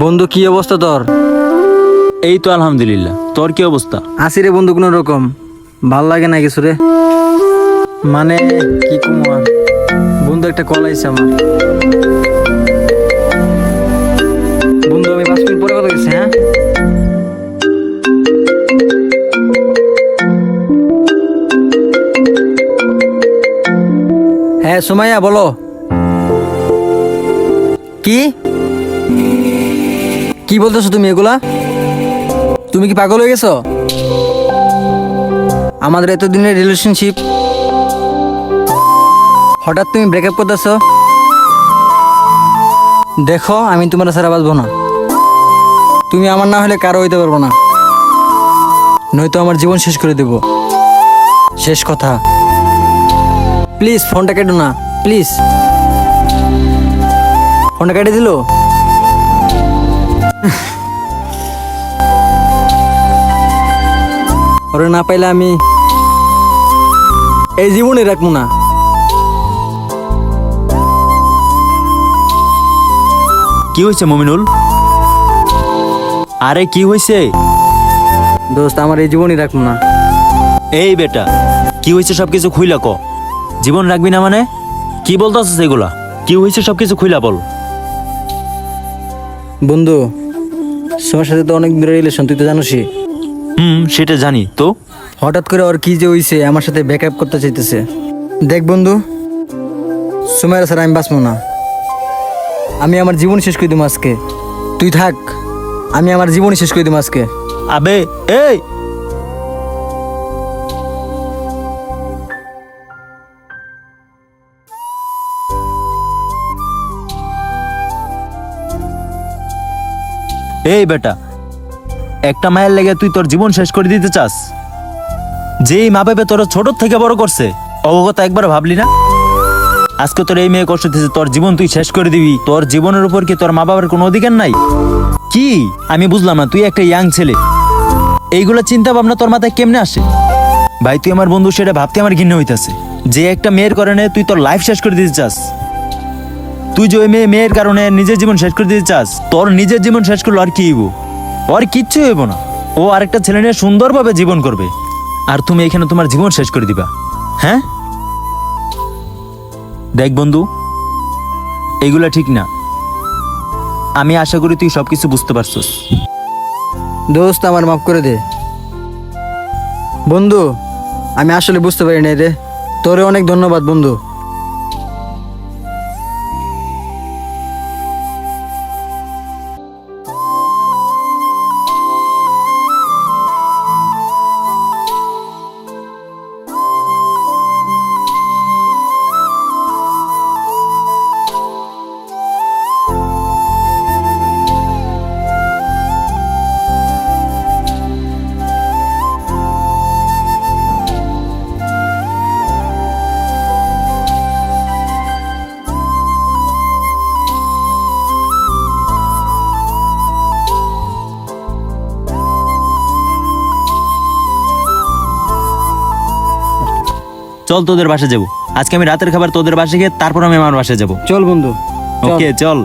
বন্ধু কি অবস্থা তোর? এই তো আলহামদুলিল্লাহ। তোর কি অবস্থা? আসি রে বন্ধু, কোনো রকম ভাল লাগে না কিছু রে। মানে কি কুমার বন্ধু, একটা কল আইছে আমার। বন্ধু আমি 5 মিনিট পরে কথা বলছি। হ্যাঁ হ্যাঁ সুমাইয়া বলো। কি কি বলতেছো তুমি এগুলা? তুমি কি পাগল হয়ে গেছো? আমাদের এতদিনের রিলেশনশিপ, হঠাৎ তুমি ব্রেকআপ করতেছো? দেখো আমি তোমার ছাড়া বাঁচবো না। তুমি আমার না হলে কারো হইতে পারবো না, নয়তো আমার জীবন শেষ করে দেব। শেষ কথা। প্লিজ ফোনটা কেটো না, প্লিজ। ফোনটা কেটে দিল। ওরে না পাইলে আমি এই জীবনে রাখবো না। কি হয়েছে মমিনুল? আরে কি হয়েছে? দোস্ত আমার এই জীবনই রাখবো না। এই বেটা, কি হয়েছে সবকিছু খুইলা ক। জীবন রাখবি না মানে কি বলতেছিস এগুলা? কি হয়েছে সবকিছু খুইলা বল। বন্ধু তোমার সাথে তো অনেক দূরের রিলেশন, তুই তো জানোসই। সেটা জানি তো। হঠাৎ করে ওর কি যে হইছে, আমার সাথে ব্যাকআপ করতে চাইতেছে। দেখ বন্ধু, সুমাইয়া স্যার আমি বাঁচবো না। আমি আমার জীবন শেষ করে দিব আজকে। তুই থাক, আমি আমার জীবনই শেষ করে দিব আজকে। আবে এই, এই বেটা, একটা মায়ের লেগে তুই তোর জীবন শেষ করে দিতে চাস? যেই মা বাবা তোর ছোট থেকে বড় করছে, অবগত একবার ভাবলি না? আজকে তোর এই মেয়ে কষ্ট দিচ্ছে, তোর জীবন তুই শেষ করে দিবি? তোর জীবনের উপর কি তোর মা বাবার কোনো অধিকার নাই? কি আমি বুঝলাম না, তুই একটা ইয়াং ছেলে, এইগুলো চিন্তা ভাবনা তোর মাথায় কেমনে আসে? ভাই তুই আমার বন্ধু, সেটা ভাবতে আমার ঘৃণা হইতাছে যে একটা মেয়ের কারণে তুই তোর লাইফ শেষ করে দিতে চাস। তুই যে ওই মেয়ের কারণে নিজের জীবন শেষ করে দিতে চাস, তোর নিজের জীবন শেষ করলো আর কি হইব? ওর কিচ্ছু হইব না। ও আরেকটা ছেলে নিয়ে সুন্দরভাবে জীবন করবে, আর তুমি এখানে তোমার জীবন শেষ করে দিবা? হ্যাঁ দেখ বন্ধু, এগুলা ঠিক না। আমি আশা করি তুই সবকিছু বুঝতে পারছস। দোস্ত আমার মাফ করে দে। বন্ধু আমি আসলে বুঝতে পারি নাই রে, তোরে অনেক ধন্যবাদ বন্ধু। চল তোদের বাসায় যাবো। আজকে আমি রাতের খাবার তোদের বাসায় খেয়ে তারপর আমি আমার বাসায় যাবো। চল বন্ধু, চল। ওকে চল।